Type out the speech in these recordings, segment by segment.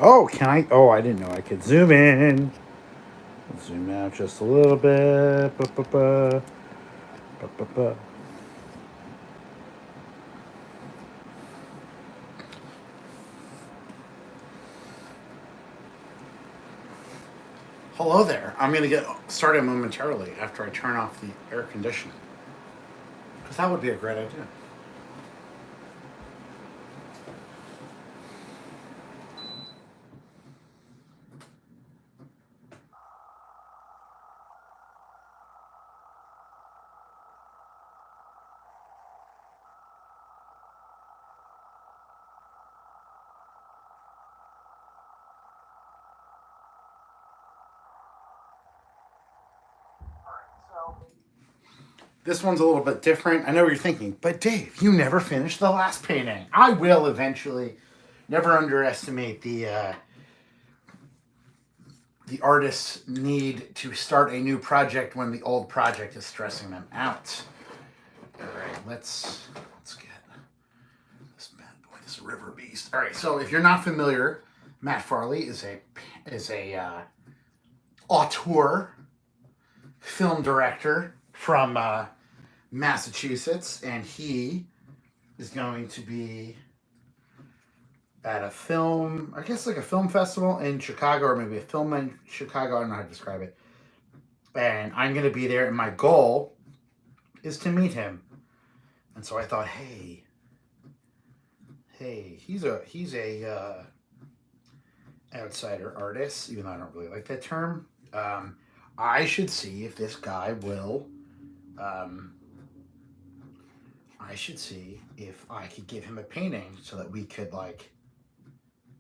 Oh, can I? Oh, I didn't know I could zoom in. Zoom out just a little bit. Ba-ba-ba. Ba-ba-ba. Hello there. I'm going to get started momentarily after I turn off the air conditioning. Because that would be a great idea. This one's a little bit different. I know what you're thinking, but Dave, you never finished the last painting. I will eventually. Never underestimate the artist's need to start a new project when the old project is stressing them out. All right, let's get this bad boy, this Riverbeast. All right, so if you're not familiar, Matt Farley is a auteur, film director from Massachusetts, and he is going to be at a film, I guess like a film festival in Chicago, or maybe a film in Chicago. I don't know how to describe it. And I'm going to be there, and my goal is to meet him. And so I thought, hey, he's a outsider artist, even though I don't really like that term. I should see if this guy will. I should see if I could give him a painting so that we could like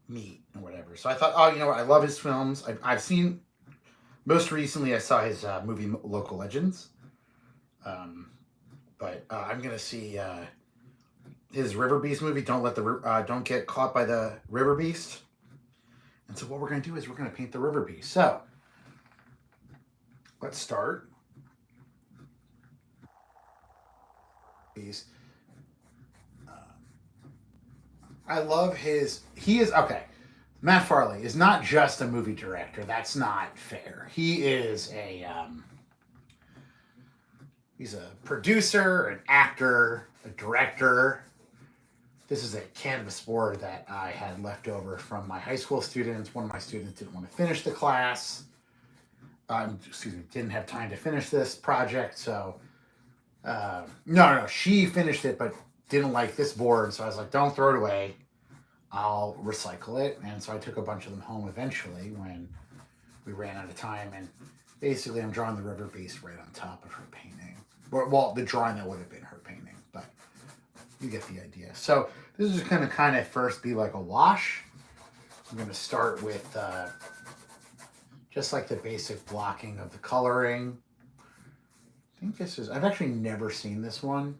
meet or whatever. So I thought, oh, you know what? I love his films. I've seen. Most recently, I saw his movie Local Legends. But I'm gonna see his Riverbeast movie. Don't get caught by the Riverbeast. And so what we're gonna do is we're gonna paint the Riverbeast. So let's start. I love his. He is okay. Matt Farley is not just a movie director. That's not fair. He is he's a producer, an actor, a director. This is a canvas board that I had left over from my high school students. One of my students didn't want to finish the class. Didn't have time to finish this project. So, no, she finished it, but didn't like this board. So I was like, don't throw it away. I'll recycle it. And so I took a bunch of them home eventually when we ran out of time. And basically, I'm drawing the Riverbeast right on top of her painting. Well, the drawing that would have been her painting, but you get the idea. So this is going to kind of first be like a wash. I'm going to start with just like the basic blocking of the coloring. I think I've actually never seen this one.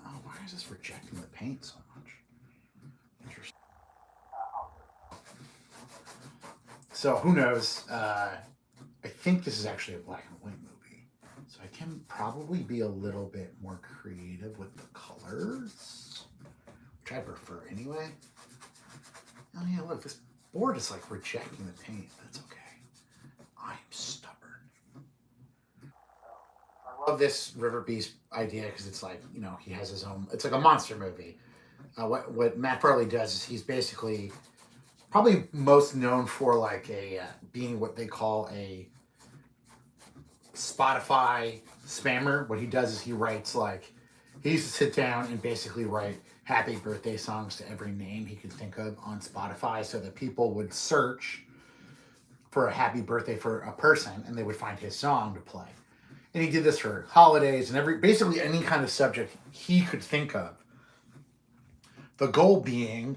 Why is this rejecting the paint so much? Interesting. So who knows? I think this is actually a black and white movie. So I can probably be a little bit more creative with the colors, which I prefer anyway. Oh yeah, look, this board is like rejecting the paint. That's okay. I'm stubborn. I love this Riverbeast idea because it's like, he has his own. It's like a monster movie. What Matt Farley does is he's basically probably most known for like being what they call a Spotify spammer. What he does is he used to sit down and basically write happy birthday songs to every name he could think of on Spotify so that people would search for a happy birthday for a person and they would find his song to play. And he did this for holidays and basically any kind of subject he could think of. The goal being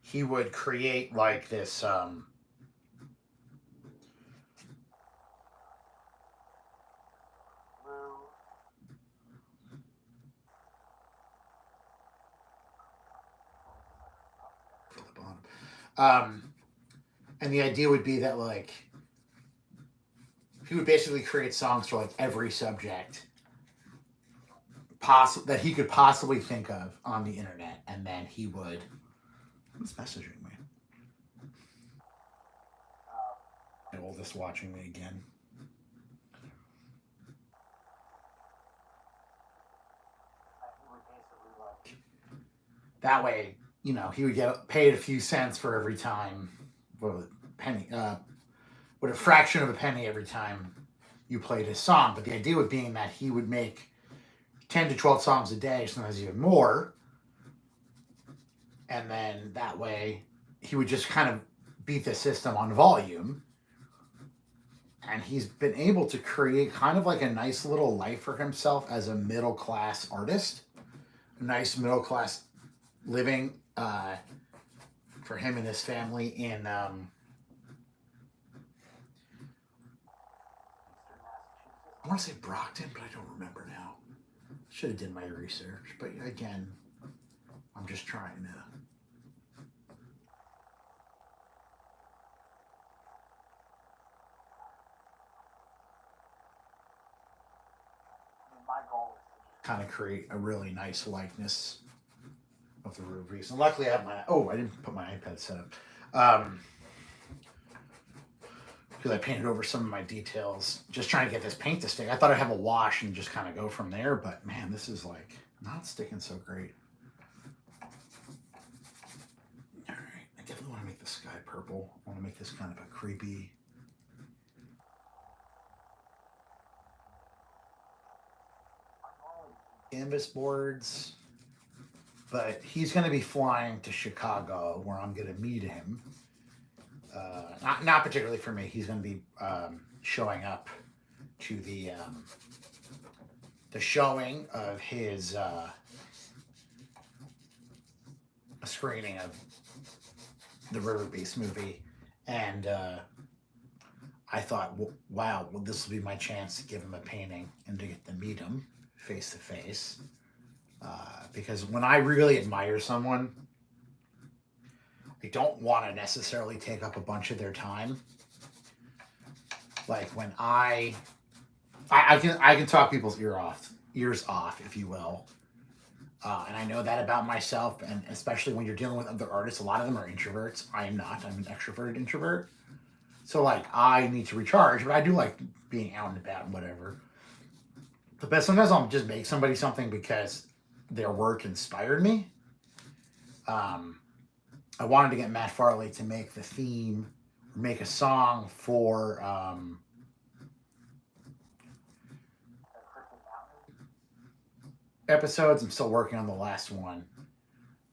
he would create like this and the idea would be that like he would basically create songs for like every subject that he could possibly think of on the internet, and then he would. Who's messaging me? My oldest watching me again. That way, you know, he would get paid a few cents for every time, penny, with a fraction of a penny every time you played his song. But the idea would being that he would make 10 to 12 songs a day, sometimes even more. And then that way he would just kind of beat the system on volume. And he's been able to create kind of like a nice little life for himself as a middle class artist. A nice middle class living for him and his family in I want to say Brockton, but I don't remember now. Should have did my research, but again, I'm just trying to. My goal is to kind of create a really nice likeness of the Riverbeast. And luckily I have my, I didn't put my iPad set up. Because I painted over some of my details, just trying to get this paint to stick. I thought I'd have a wash and just kind of go from there, but man, this is like not sticking so great. All right, I definitely want to make the sky purple. I want to make this kind of a creepy. Canvas boards, but he's going to be flying to Chicago where I'm going to meet him. Not particularly for me. He's going to be showing up to the showing of his a screening of the Riverbeast movie, and I thought, wow, well, this will be my chance to give him a painting and to get to meet him face to face. Because when I really admire someone, I don't want to necessarily take up a bunch of their time. Like when I can talk people's ears off, if you will. And I know that about myself, and especially when you're dealing with other artists, a lot of them are introverts. I am not. I'm an extroverted introvert. So like I need to recharge, but I do like being out and about and whatever. But sometimes I'll just make somebody something because their work inspired me. I wanted to get Matt Farley to make the theme, make a song for episodes. I'm still working on the last one.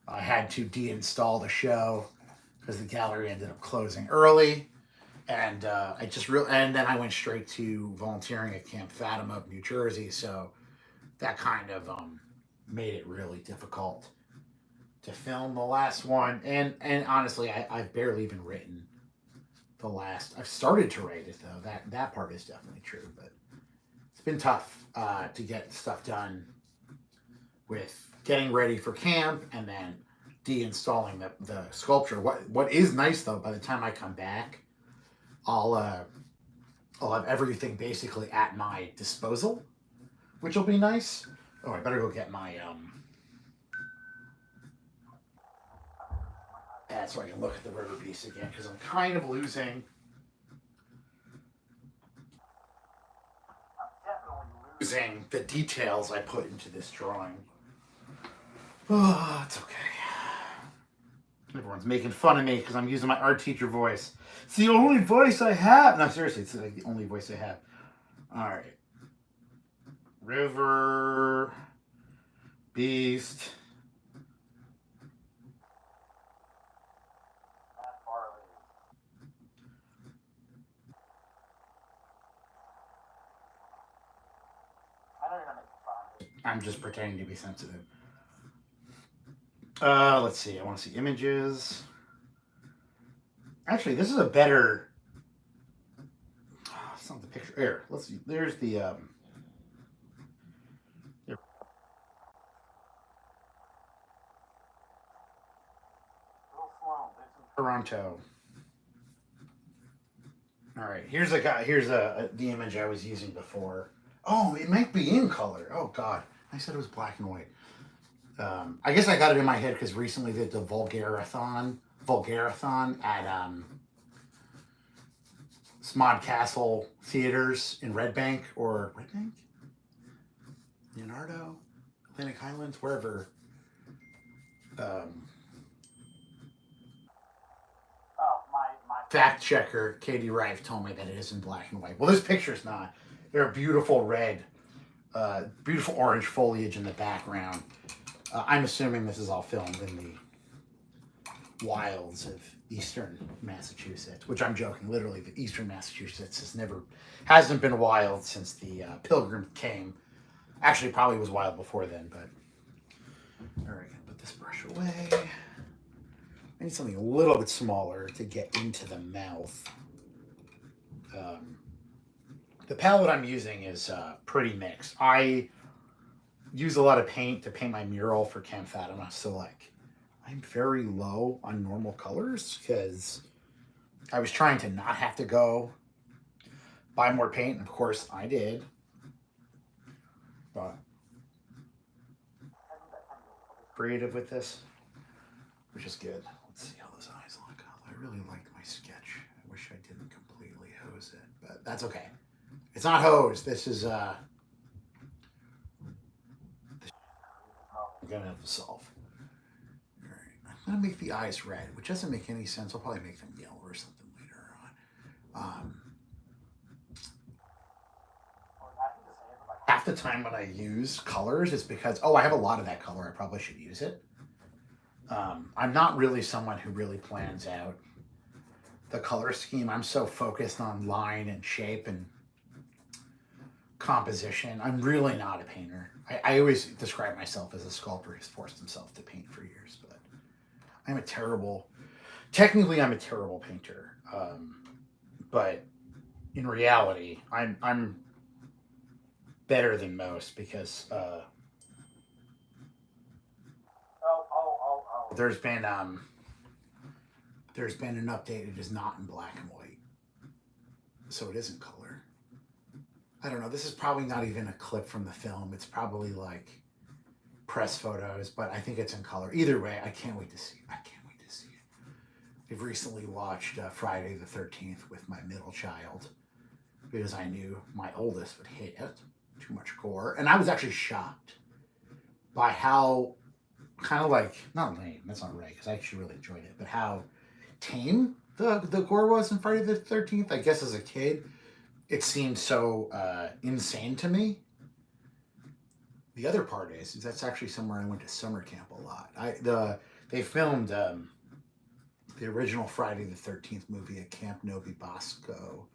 I had to deinstall the show because the gallery ended up closing early, and and then I went straight to volunteering at Camp Fatima of New Jersey. So that kind of made it really difficult to film the last one. And honestly, I've barely even written the last. I've started to write it though. That part is definitely true, but it's been tough to get stuff done with getting ready for camp and then deinstalling the sculpture. What is nice though, by the time I come back, I'll have everything basically at my disposal, which will be nice. Oh, I better go get my so I can look at the Riverbeast again, because I'm kind of losing the details I put into this drawing. Oh, it's okay. Everyone's making fun of me because I'm using my art teacher voice. It's the only voice I have. No, seriously, it's like the only voice I have. All right. River Beast. I'm just pretending to be sensitive. Let's see. I want to see images. Actually, this is a better. It's not the picture. Here, let's see. There's the. Toronto. All right. Here's a guy. Here's the image I was using before. Oh, it might be in color. Oh God, I said it was black and white. I guess I got it in my head because recently they did the Vulgarathon at Smod Castle Theaters in Red Bank, Leonardo, Atlantic Highlands, wherever. My fact checker, Katie Rife, told me that it is in black and white. Well, this picture's not. They're beautiful red, beautiful orange foliage in the background. I'm assuming this is all filmed in the wilds of eastern Massachusetts, which I'm joking. Literally, the eastern Massachusetts hasn't been wild since the Pilgrim came. Actually, probably was wild before then, but all right, gonna put this brush away. I need something a little bit smaller to get into the mouth. The palette I'm using is pretty mixed. I use a lot of paint to paint my mural for Camp Fatima, so like I'm very low on normal colors because I was trying to not have to go buy more paint, and of course I did. But creative with this, which is good. Let's see how those eyes look. I really liked my sketch. I wish I didn't completely hose it, but that's okay. It's not hosed. This is I'm gonna have to solve. All right, I'm gonna make the eyes red, which doesn't make any sense. I'll probably make them yellow or something later on. Half the time when I use colors, it's because, I have a lot of that color. I probably should use it. I'm not really someone who really plans out the color scheme. I'm so focused on line and shape and composition. I'm really not a painter. I always describe myself as a sculptor who's forced himself to paint for years, but technically I'm a terrible painter. But in reality, I'm better than most because there's been an update. It is not in black and white, so it isn't color. I don't know. This is probably not even a clip from the film. It's probably like press photos, but I think it's in color. Either way, I can't wait to see it. I've recently watched Friday the 13th with my middle child because I knew my oldest would hate it. Too much gore. And I was actually shocked by how kind of like, not lame, that's not right, because I actually really enjoyed it, but how tame the gore was in Friday the 13th. I guess as a kid, it seemed so insane to me. The other part is that's actually somewhere I went to summer camp a lot. They filmed the original Friday the 13th movie at Camp Novi Bosco.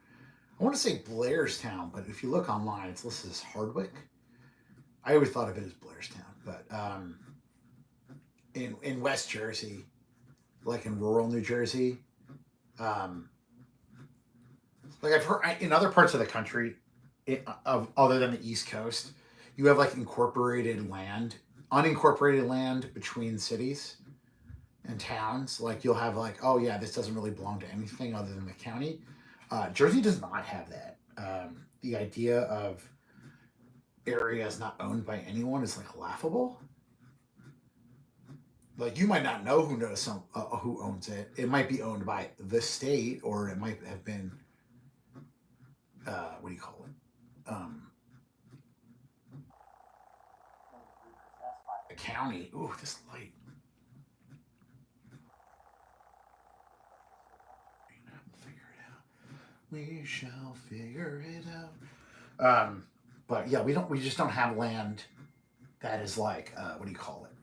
I want to say Blairstown, but if you look online, it's listed as Hardwick. I always thought of it as Blairstown, but in West Jersey, like in rural New Jersey, like I've heard in other parts of the country, other than the East Coast, you have like unincorporated land between cities and towns. Like you'll have like, oh yeah, this doesn't really belong to anything other than the county. Jersey does not have that. The idea of areas not owned by anyone is like laughable. Like you might not know who owns it. It might be owned by the state, or it might have been what do you call it? A county. Ooh, this light. We shall figure it out. But yeah, we just don't have land that is like, what do you call it?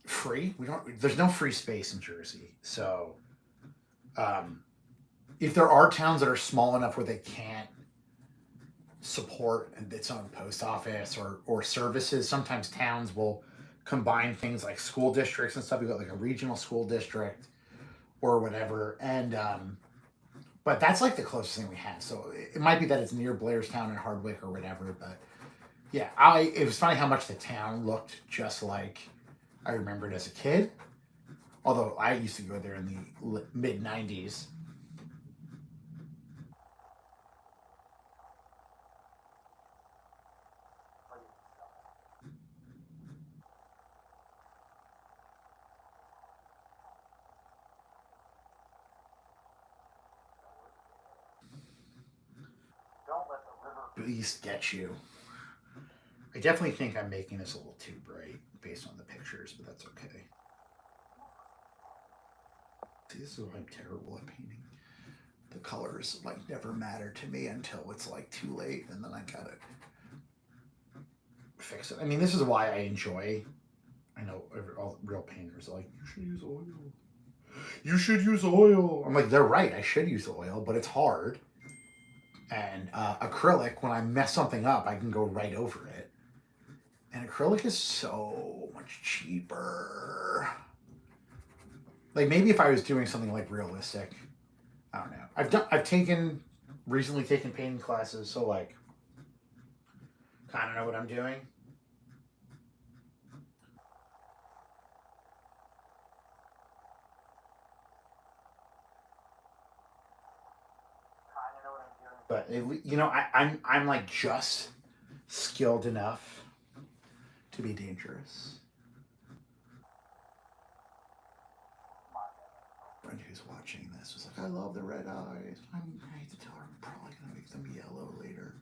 Free. There's no free space in Jersey. So, if there are towns that are small enough where they can't support its own post office or services, sometimes towns will combine things like school districts and stuff. You got like a regional school district or whatever, and but that's like the closest thing we have. So it might be that it's near Blairstown and Hardwick or whatever. But yeah, it was funny how much the town looked just like I remembered as a kid. Although I used to go there in the mid '90s. at least get you. I definitely think I'm making this a little too bright based on the pictures, but that's okay. See, this is why I'm terrible at painting. The colors like never matter to me until it's like too late, and then I gotta fix it. I mean, this is why I enjoy. I know all real painters are like, you should use oil. You should use oil. I'm like, they're right. I should use oil, but it's hard. And acrylic, when I mess something up, I can go right over it. And acrylic is so much cheaper. Like maybe if I was doing something like realistic, I don't know. I've recently taken painting classes, so like, kind of know what I'm doing. But I'm like just skilled enough to be dangerous. Friend who's watching this was like, I love the red eyes. I hate to tell her I'm probably gonna make them yellow later.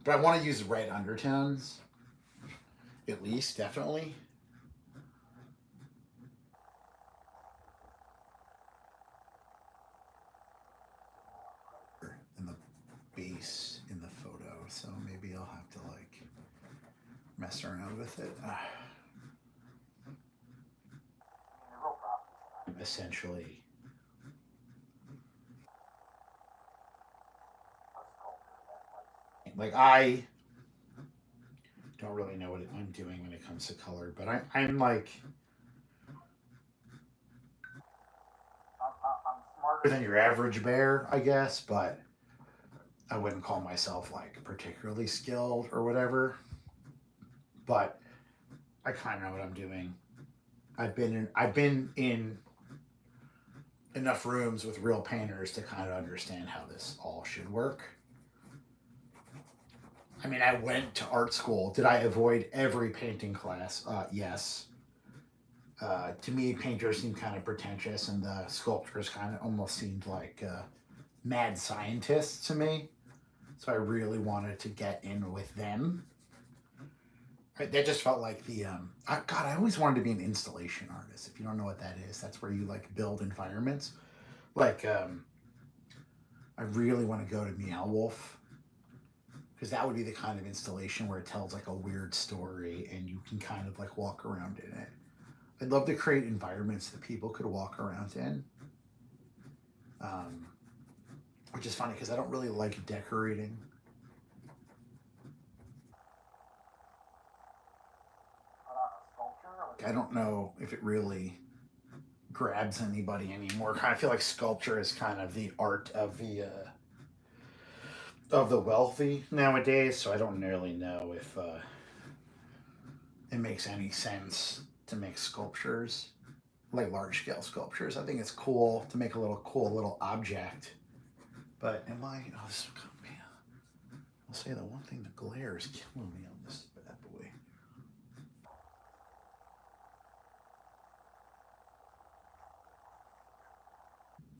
But I want to use red undertones. At least, definitely. In the base in the photo, so maybe I'll have to like mess around with it. Essentially, like I don't really know what I'm doing when it comes to color, but I'm like I'm smarter than your average bear, I guess, but I wouldn't call myself like particularly skilled or whatever. But I kind of know what I'm doing. I've been in enough rooms with real painters to kind of understand how this all should work. I mean, I went to art school. Did I avoid every painting class? Yes. To me, painters seemed kind of pretentious, and the sculptors kind of almost seemed like mad scientists to me. So I really wanted to get in with them. That just felt like God, I always wanted to be an installation artist. If you don't know what that is, that's where you like build environments. Like, I really want to go to Meow Wolf because that would be the kind of installation where it tells like a weird story and you can kind of like walk around in it. I'd love to create environments that people could walk around in. Um, which is funny because I don't really like decorating. I don't know if it really grabs anybody anymore. Kind of feel like sculpture is kind of the art of the wealthy nowadays. So I don't really know if it makes any sense to make sculptures like large scale sculptures. I think it's cool to make a little cool little object. But am I? Oh, this man. I'll say the one thing: the glare is killing me on this bad boy.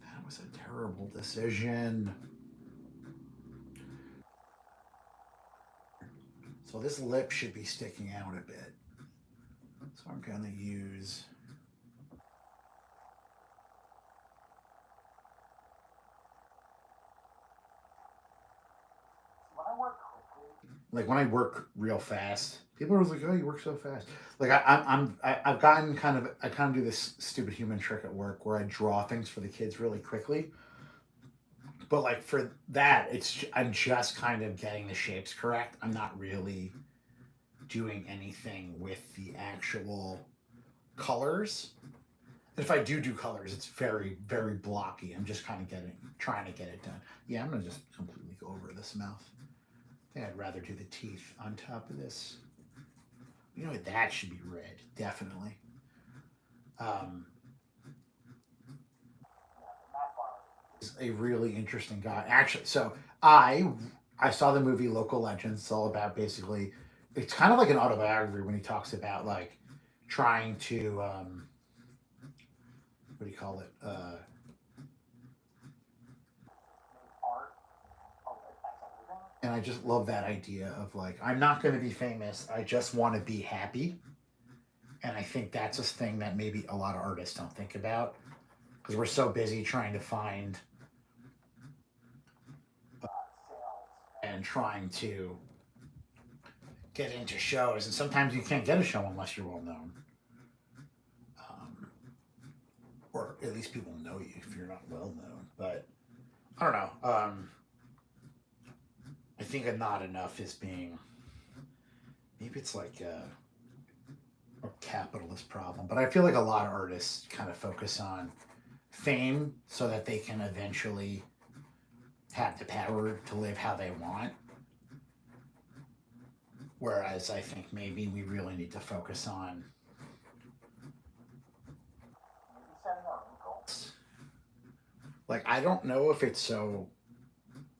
That was a terrible decision. So this lip should be sticking out a bit. So I'm going to use. Like when I work real fast, people are like, "Oh, you work so fast." Like I've gotten I kind of do this stupid human trick at work where I draw things for the kids really quickly. But like for that, I'm just kind of getting the shapes correct. I'm not really doing anything with the actual colors. And if I do colors, it's very very blocky. I'm just kind of trying to get it done. Yeah, I'm gonna just completely go over this mouth. I think I'd rather do the teeth on top of this. You know what? That should be red, definitely. Um, is a really interesting guy. Actually, so I saw the movie Local Legends. It's all about basically, it's kind of like an autobiography when he talks about like trying to what do you call it? And I just love that idea of like, I'm not going to be famous. I just want to be happy. And I think that's a thing that maybe a lot of artists don't think about because we're so busy trying to find and trying to get into shows. And sometimes you can't get a show unless you're well known. Um, or at least people know you if you're not well known. But I don't know. I think a not enough is being, maybe it's like a capitalist problem, but I feel like a lot of artists kind of focus on fame so that they can eventually have the power to live how they want. Whereas I think maybe we really need to focus on setting our own goals. Like, I don't know if it's so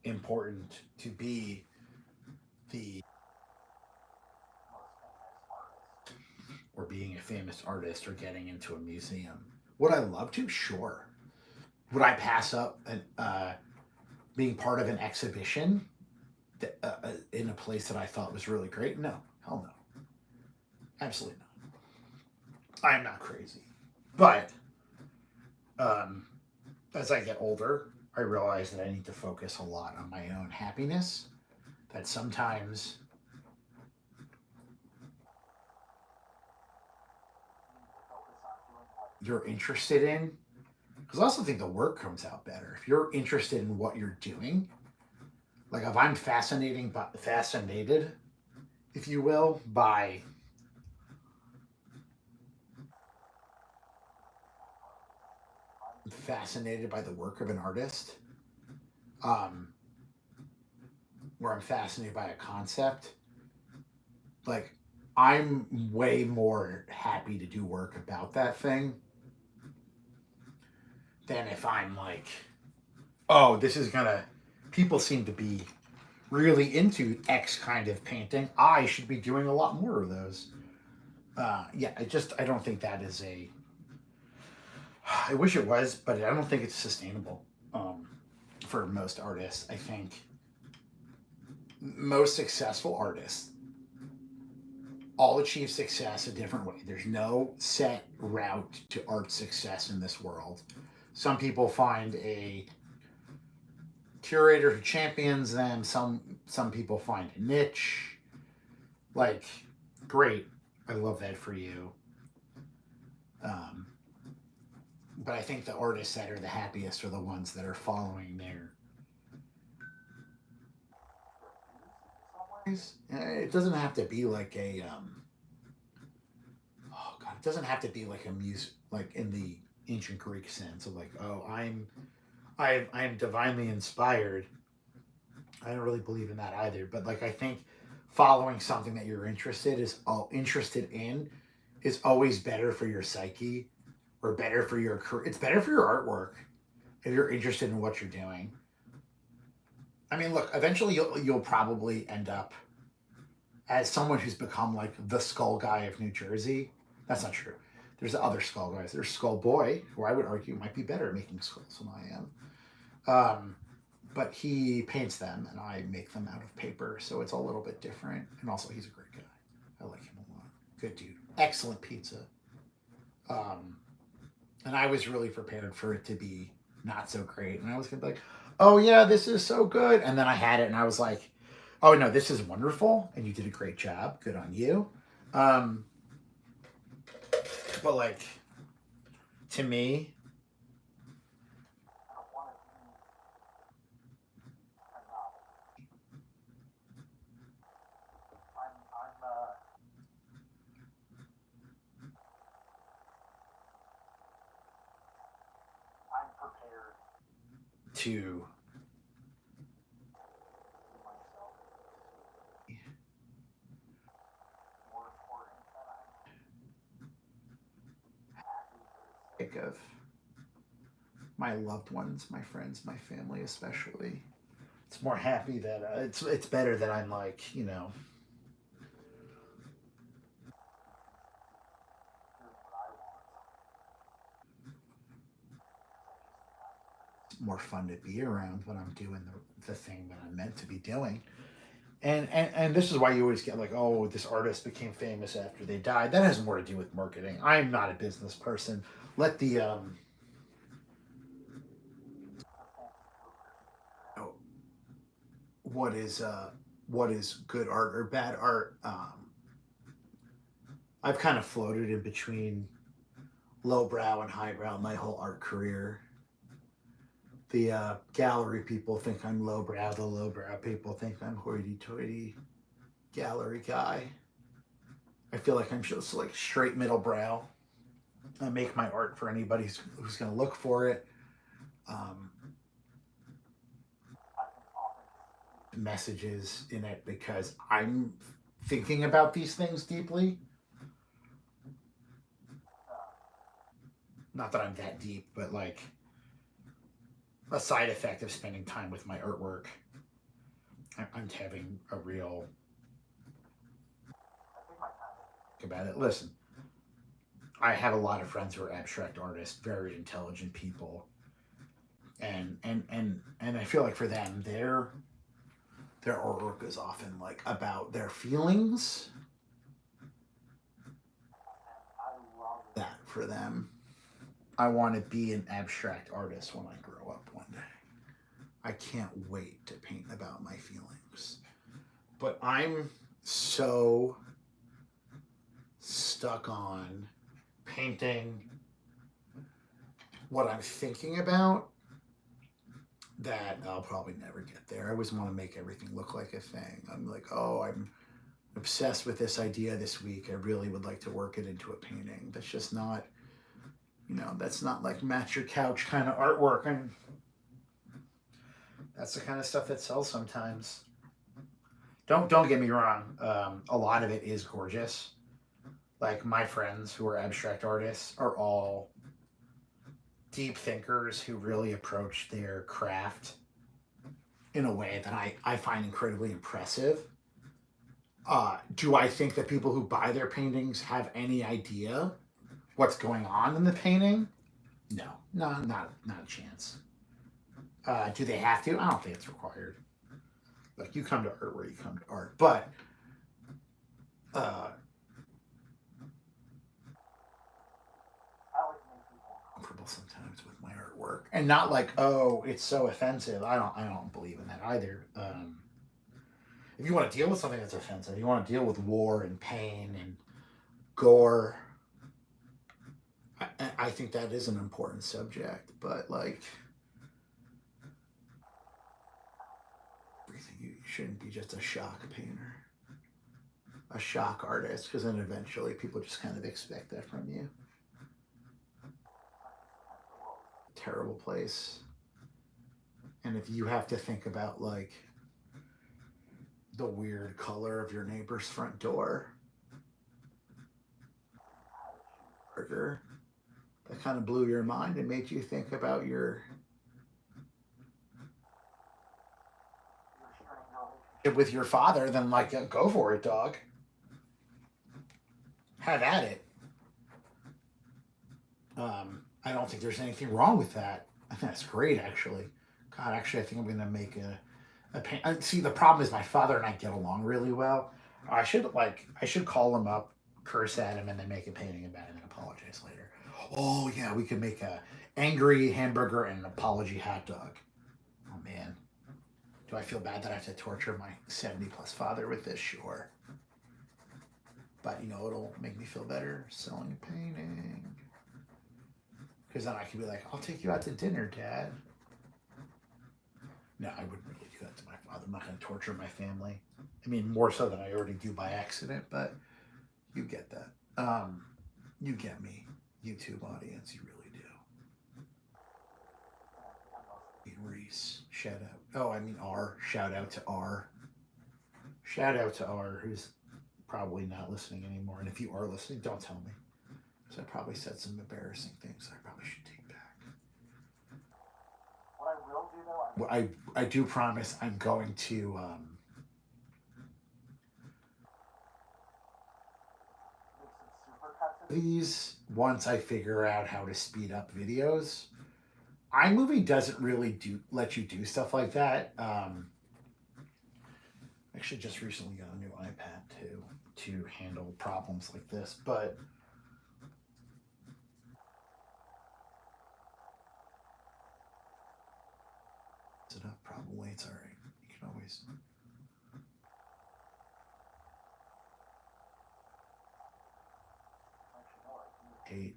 important to be the or being a famous artist or getting into a museum. Would I love to? Sure. Would I pass up being part of an exhibition in a place that I thought was really great? No, hell no, absolutely not. I'm not crazy, but as I get older, I realize that I need to focus a lot on my own happiness. That sometimes you're interested in, because I also think the work comes out better if you're interested in what you're doing. Like if I'm fascinated, if you will, by the work of an artist, um, where I'm fascinated by a concept, like I'm way more happy to do work about that thing than if I'm like, oh, this is gonna. People seem to be really into X kind of painting. I should be doing a lot more of those. Yeah, I don't think that is a. I wish it was, but I don't think it's sustainable for most artists. I think most successful artists all achieve success a different way. There's no set route to art success in this world. Some people find a curator who champions them. Some people find a niche. Like, great, I love that for you. Um, but I think the artists that are the happiest are the ones that are following their. It doesn't have to be like a. Oh God, it doesn't have to be like a music, like in the ancient Greek sense of like, oh, I'm divinely inspired. I don't really believe in that either. But like, I think following something that you're interested in is always better for your psyche or better for your career. It's better for your artwork if you're interested in what you're doing. I mean, look, eventually you'll probably end up as someone who's become like the skull guy of New Jersey. That's not true. There's other skull guys. There's Skull Boy, who I would argue might be better at making skulls than I am. But he paints them and I make them out of paper, so it's a little bit different. And also, he's a great guy. I like him a lot. Good dude. Excellent pizza. Um, and I was really prepared for it to be not so great. And I was gonna be like, oh yeah, this is so good. And then I had it and I was like, oh no, this is wonderful. And you did a great job. Good on you. Um, but like, to me, to think of my loved ones, my friends, my family, especially. It's more happy that it's better that I'm like, more fun to be around when I'm doing the thing that I'm meant to be doing. And this is why you always get like, oh, this artist became famous after they died. That has more to do with marketing. I'm not a business person. Let the oh, what is good art or bad art. I've kind of floated in between lowbrow and highbrow my whole art career. The gallery people think I'm lowbrow. The lowbrow people think I'm hoity-toity gallery guy. I feel like I'm just like straight middle brow. I make my art for anybody who's going to look for it. Um, Messages in it because I'm thinking about these things deeply. Not that I'm that deep, but like a side effect of spending time with my artwork, I'm having a real about it. Listen, I have a lot of friends who are abstract artists, very intelligent people, and I feel like for them, their artwork is often like about their feelings. That for them, I want to be an abstract artist when I grow up one day. I can't wait to paint about my feelings. But I'm so stuck on painting what I'm thinking about that I'll probably never get there. I always want to make everything look like a thing. I'm like, oh, I'm obsessed with this idea this week. I really would like to work it into a painting. That's just not, that's not like match your couch kind of artwork. And that's the kind of stuff that sells sometimes. Don't get me wrong. A lot of it is gorgeous. Like my friends who are abstract artists are all deep thinkers who really approach their craft in a way that I find incredibly impressive. Do I think that people who buy their paintings have any idea what's going on in the painting? No, not a chance. Do they have to? I don't think it's required. Like you come to art where you come to art, but uh, comfortable sometimes with my artwork, and not like, oh, it's so offensive. I don't believe in that either. If you want to deal with something that's offensive, you want to deal with war and pain and gore. I think that is an important subject, but like everything, you shouldn't be just a shock painter, a shock artist, because then eventually people just kind of expect that from you. Terrible place. And if you have to think about like the weird color of your neighbor's front door, burger, that kind of blew your mind and made you think about your with your father, then like go for it, dog. Have at it. I don't think there's anything wrong with that. That's great, actually. God, actually, I think I'm gonna make a paint. See, the problem is my father and I get along really well. I should call him up, curse at him, and then make a painting about it and apologize later. Oh yeah, we could make a angry hamburger and an apology hot dog. Oh man, do I feel bad that I have to torture my 70+ father with this? Sure, but it'll make me feel better selling a painting. Because then I could be like, I'll take you out to dinner, Dad. No, I wouldn't really do that to my father. I'm not going to torture my family. I mean, more so than I already do by accident, but you get that. You get me, YouTube audience. You really do. Reese, shout out. Oh, I mean R. Shout out to R. Shout out to R, who's probably not listening anymore. And if you are listening, don't tell me. So I probably said some embarrassing things I probably should take back. What I will do though, I do promise I'm going to these once I figure out how to speed up videos. iMovie doesn't really let you do stuff like that. I Actually just recently got a new iPad too to handle problems like this, but is it up? Probably. It's all right. You can always.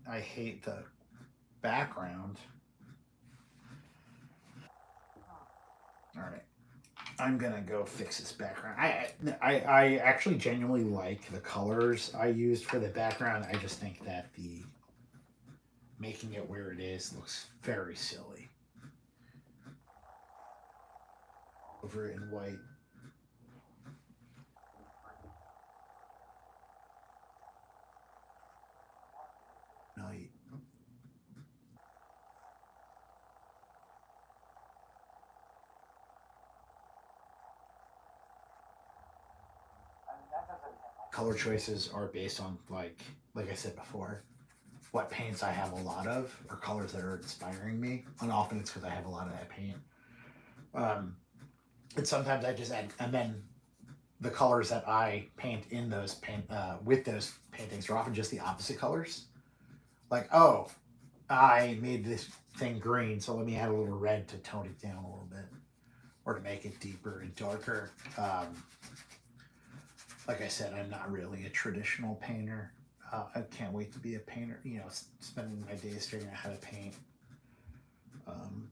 I hate the background. All right. I'm gonna go fix this background. I actually genuinely like the colors I used for the background. I just think that the making it where it is looks very silly. Over it in white. Night. Color choices are based on like I said before, what paints I have a lot of or colors that are inspiring me. And often it's because I have a lot of that paint. Um, and sometimes I just add, and then the colors that I paint in those paint with those paintings are often just the opposite colors. Like, oh, I made this thing green, so let me add a little red to tone it down a little bit, or to make it deeper and darker. Like I said, I'm not really a traditional painter. I can't wait to be a painter. You know, spending my days figuring out how to paint. Um,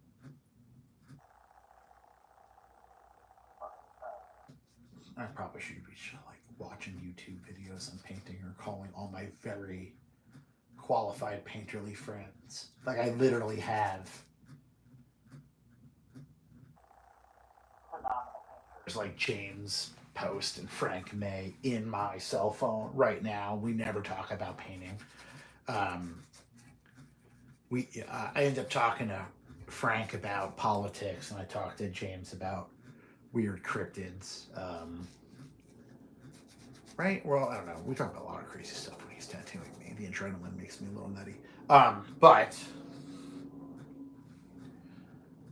I probably should be like watching YouTube videos on painting or calling all my very qualified painterly friends. Like I literally have there's like James Post and Frank May in my cell phone right now. We never talk about painting. Um, I end up talking to Frank about politics, and I talked to James about weird cryptids. Right? Well, I don't know. We talk about a lot of crazy stuff when he's tattooing me. The adrenaline makes me a little nutty. But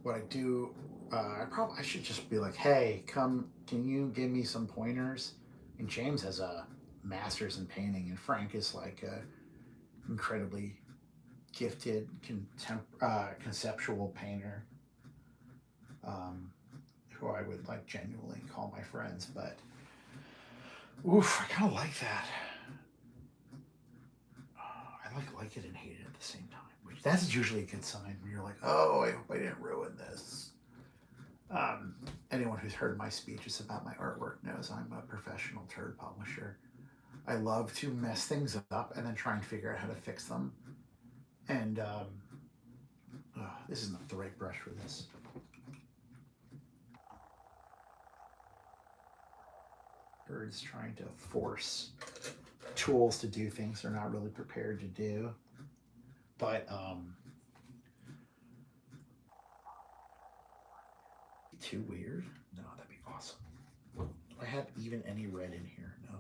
what I do, I should just be like, hey, come, can you give me some pointers? And James has a master's in painting, and Frank is like a incredibly gifted conceptual painter, who I would like genuinely call my friends. But oof, I kind of like that. I like it and hate it at the same time. Which that's usually a good sign when you're like, oh, I hope I didn't ruin this. Anyone who's heard my speeches about my artwork knows I'm a professional turd publisher. I love to mess things up and then try and figure out how to fix them. And this is not the right brush for this. Birds trying to force tools to do things they're not really prepared to do. But too weird? No, that'd be awesome. Do I have even any red in here? No.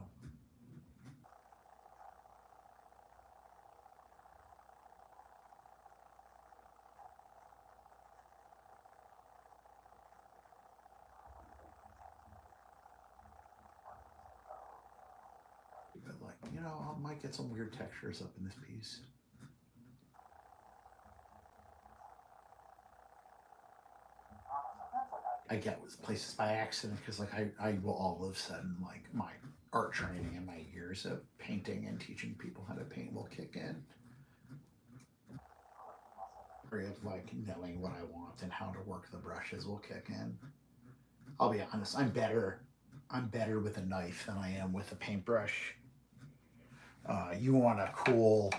But like, you know, I might get some weird textures up in this piece. I get places by accident because like I will all of a sudden like my art training and my years of painting and teaching people how to paint will kick in. Of like knowing what I want and how to work the brushes will kick in. I'll be honest, I'm better with a knife than I am with a paintbrush. You want a cool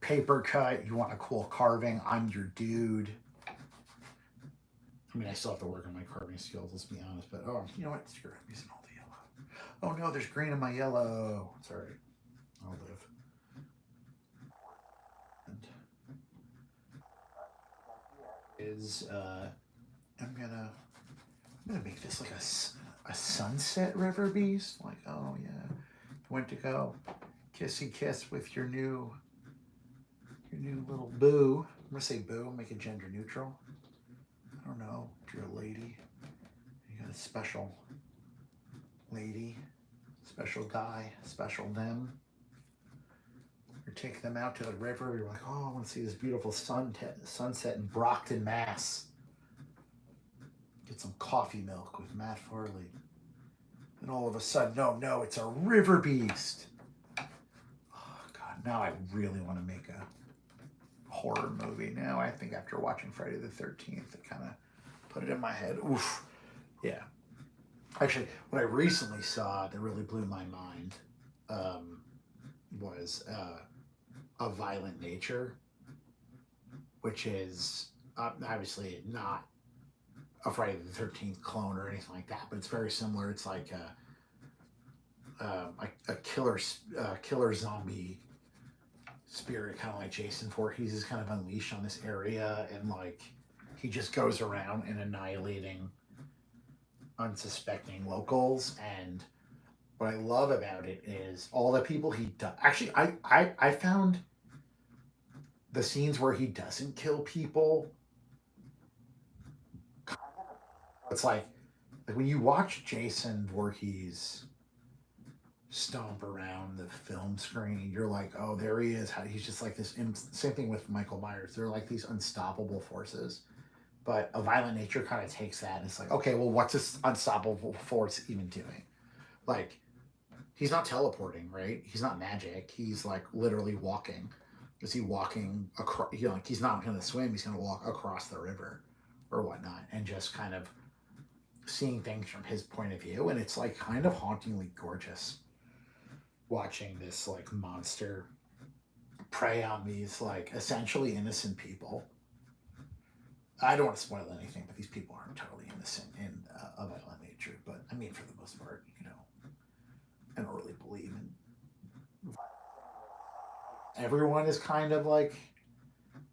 paper cut, you want a cool carving, I'm your dude. I mean, I still have to work on my carving skills, let's be honest, but oh, you know what? Screw it, I'm using all the yellow. Oh no, there's green in my yellow. Sorry, I'll live. And I'm gonna make this like a sunset Riverbeast. Like, oh yeah, went to go kissy kiss with your new little boo. I'm gonna say boo, make it gender neutral. I don't know if you're a lady. You got a special lady, special guy, special them. You take them out to the river. You're like, oh, I want to see this beautiful sunset in Brockton, Mass. Get some coffee milk with Matt Farley. And all of a sudden, no, it's a Riverbeast. Oh, God, now I really want to make a horror movie. Now I think after watching Friday the 13th, it kind of put it in my head. Oof. Yeah. Actually, what I recently saw that really blew my mind was A Violent Nature, which is obviously not a Friday the 13th clone or anything like that, but it's very similar. It's like a killer zombie spirit, kind of like Jason Voorhees is kind of unleashed on this area, and like he just goes around and annihilating unsuspecting locals. And what I love about it is all the people he does. Actually, I found the scenes where he doesn't kill people. It's like when you watch Jason Voorhees stomp around the film screen, you're like, oh, there he is. He's just like this. Same thing with Michael Myers. They're like these unstoppable forces. But A Violent Nature kind of takes that and it's like, okay, well, what's this unstoppable force even doing? Like, he's not teleporting, right? He's not magic. He's like literally walking. Is he walking across? You know, like he's not going to swim. He's going to walk across the river or whatnot, and just kind of seeing things from his point of view. And it's like kind of hauntingly gorgeous watching this like monster prey on these like essentially innocent people. I don't want to spoil anything, but these people aren't totally innocent in A Violent Nature. But I mean, for the most part, you know, I don't really believe in. Everyone is kind of like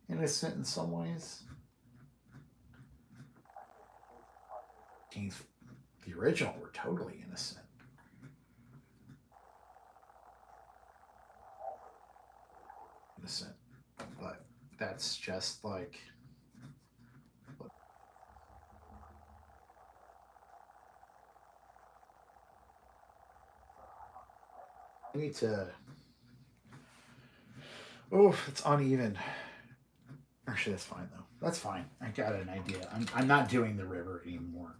innocent in some ways. The original were totally innocent. Innocent. But that's just like. I need to. Oh, it's uneven. Actually, that's fine though. That's fine. I got an idea. I'm not doing the river anymore.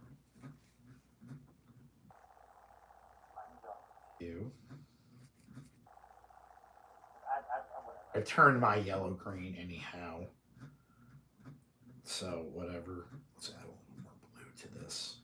You. I turned my yellow green anyhow. So whatever. Let's add a little more blue to this.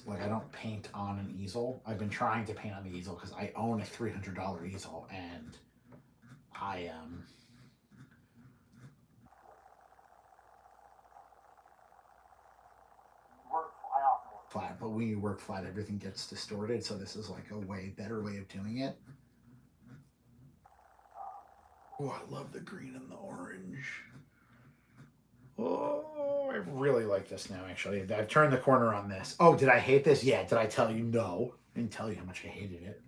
Like I don't paint on an easel. I've been trying to paint on the easel because I own a $300 easel, and I flat. But when you work flat, everything gets distorted. So this is like a way better way of doing it. Oh, I love the green and the orange. Oh, I really like this now, actually. I've turned the corner on this. Oh, did I hate this? Yeah. Did I tell you? No. I didn't tell you how much I hated it.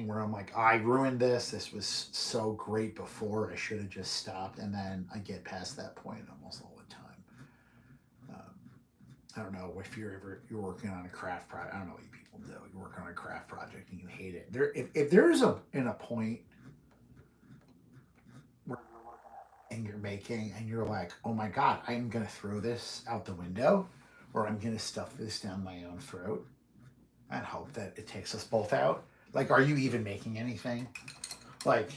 Where I'm like, I ruined this. This was so great before. I should have just stopped. And then I get past that point almost all the time. I don't know if you're working on a craft project. I don't know what you people do. You work on a craft project and you hate it. If there's a point where and you're making and you're like, oh my god, I'm gonna throw this out the window, or I'm gonna stuff this down my own throat and hope that it takes us both out. Like, are you even making anything? Like,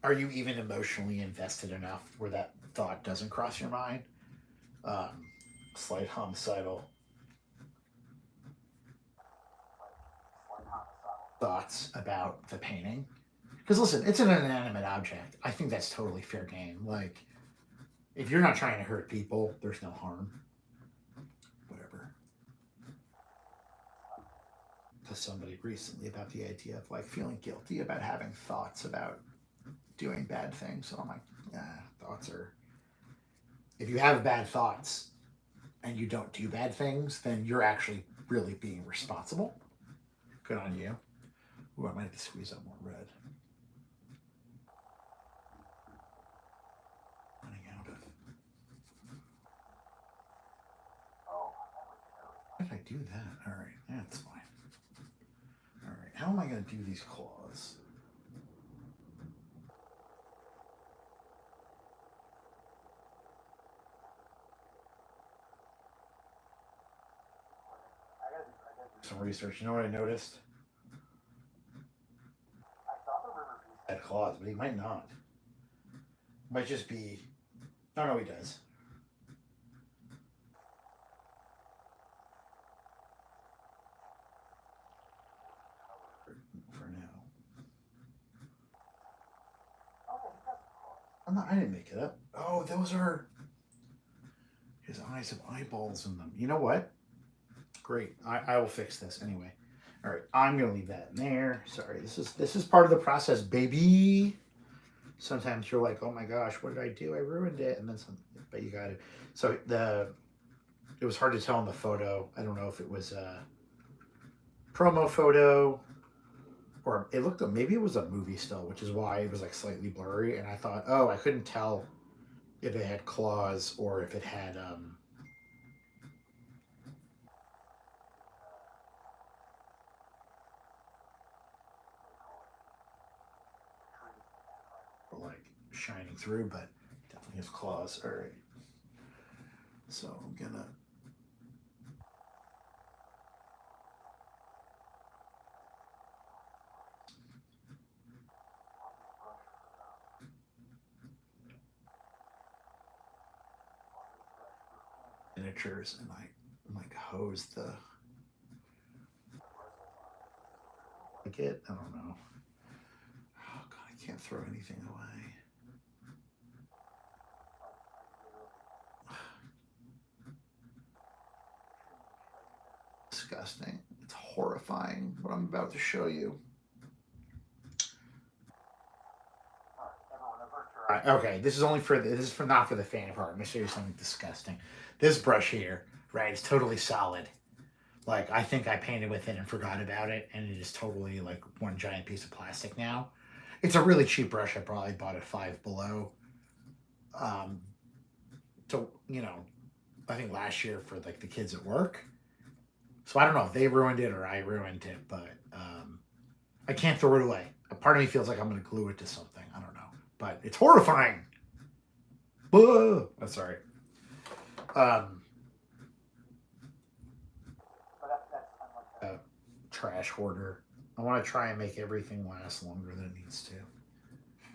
are you even emotionally invested enough where that thought doesn't cross your mind? Slight homicidal thoughts about the painting. Because listen, it's an inanimate object. I think that's totally fair game. Like, if you're not trying to hurt people, there's no harm. Whatever. To somebody recently about the idea of like feeling guilty about having thoughts about doing bad things. So I'm like, thoughts are. If you have bad thoughts and you don't do bad things, then you're actually really being responsible. Good on you. Ooh, I might have to squeeze out more red. Running out of. How did I do that? All right, that's fine. All right, how am I going to do these claws? Some research. You know what I noticed? Had claws, but he might not. Might just be. Oh no, he does. For now. I didn't make it up. Oh, those are. His eyes have eyeballs in them. You know what? Great. I will fix this anyway. All right, I'm gonna leave that in there. Sorry, this is part of the process, baby. Sometimes you're like, oh my gosh, what did I do? I ruined it, and then some. But you got it. So it was hard to tell in the photo. I don't know if it was a promo photo or it looked maybe it was a movie still, which is why it was like slightly blurry. And I thought, oh, I couldn't tell if it had claws or if it had like shining through, but definitely has claws. All right, so I'm gonna. Miniatures and I like hose the like it. I don't know. Oh god, I can't throw anything away. Disgusting. It's horrifying what I'm about to show you. Okay, this is for not for the fan part. I'm gonna show you something disgusting. This brush here, right, is totally solid. Like I think I painted with it and forgot about it, and it is totally like one giant piece of plastic now. It's a really cheap brush. I probably bought it Five Below. To I think last year for like the kids at work. So I don't know if they ruined it or I ruined it, but I can't throw it away. A part of me feels like I'm gonna glue it to something. I don't know, but it's horrifying. Whoa! I'm sorry. Trash hoarder. I want to try and make everything last longer than it needs to.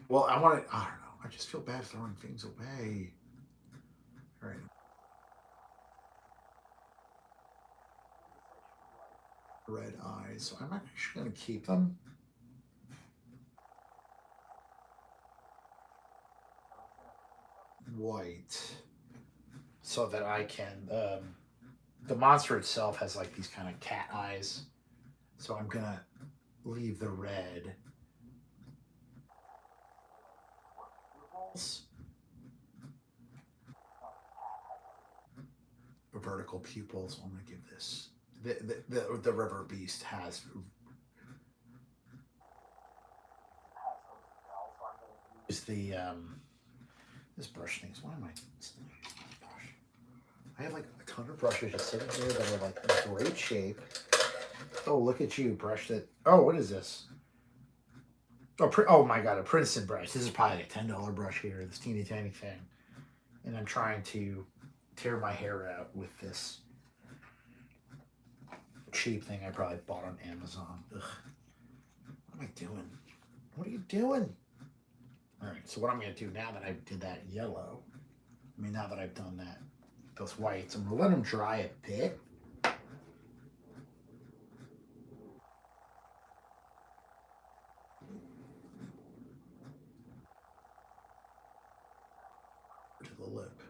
Well, I want to. I don't know. I just feel bad throwing things away. All right. Red eyes. So I'm actually going to keep them. White. So that I can. The monster itself has like these kind of cat eyes. So I'm going to leave the red. Vertical pupils. I'm going to give this. The Riverbeast has. Is the this brush things. Why am I? I have like a ton of brushes just sitting here that are like in great shape. Oh, look at you, brush that. Oh, what is this? Oh my god, a Princeton brush. This is probably a $10 brush here. This teeny tiny thing, and I'm trying to tear my hair out with this cheap thing I probably bought on Amazon. Ugh. What am I doing? What are you doing? All right, so what I'm going to do now that I did that yellow, now that I've done that, those whites, I'm going to let them dry a bit. To the lip.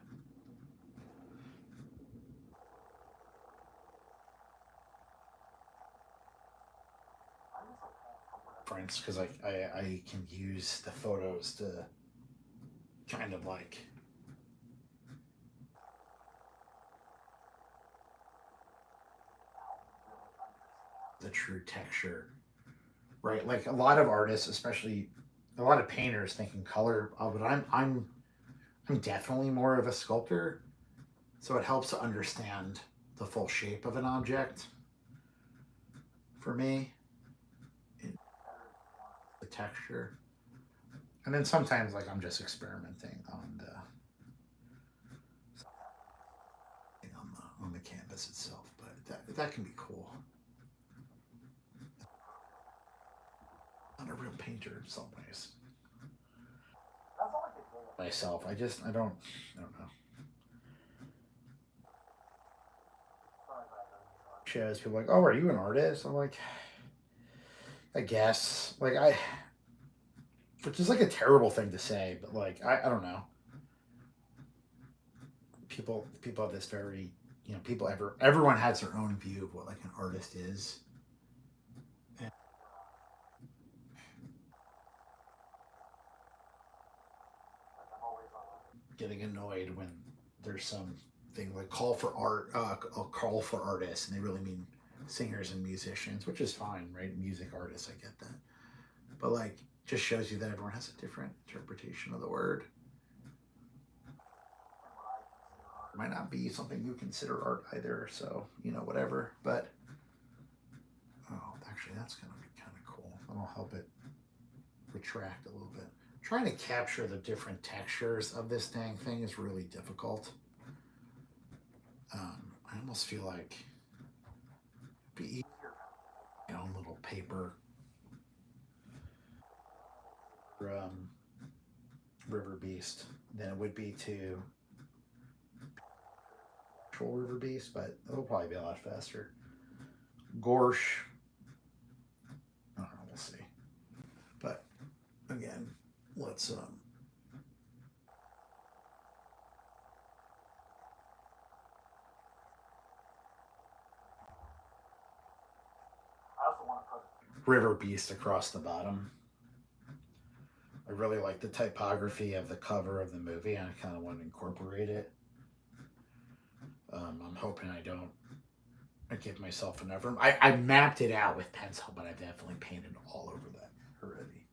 reference because I can use the photos to kind of like the true texture, right? Like a lot of artists, especially a lot of painters, think in color. But I'm definitely more of a sculptor, so it helps to understand the full shape of an object for me, in the texture, and then sometimes like I'm just experimenting on the canvas itself. But that can be cool. I'm a real painter in some ways. Myself, I don't know. Shows people like, oh, are you an artist? I'm like, I guess. Which is like a terrible thing to say, but like, I don't know. People have this very, everyone has their own view of what like an artist is. And getting annoyed when there's some thing like call for art, a call for artists, and they really mean singers and musicians, which is fine, right? Music artists, I get that, but like, just shows you that everyone has a different interpretation of the word. It might not be something you consider art either, so whatever. But oh, actually, that's gonna be kind of cool. That'll help it retract a little bit. Trying to capture the different textures of this dang thing is really difficult. I almost feel like it'd be easier, little paper Riverbeast than it would be to actual Riverbeast, but it'll probably be a lot faster. Gorsh, I don't know, we'll see. But again, let's Riverbeast across the bottom. I really like the typography of the cover of the movie, and I kind of want to incorporate it. I'm hoping I give myself enough room. I mapped it out with pencil, but I've definitely painted all over that already.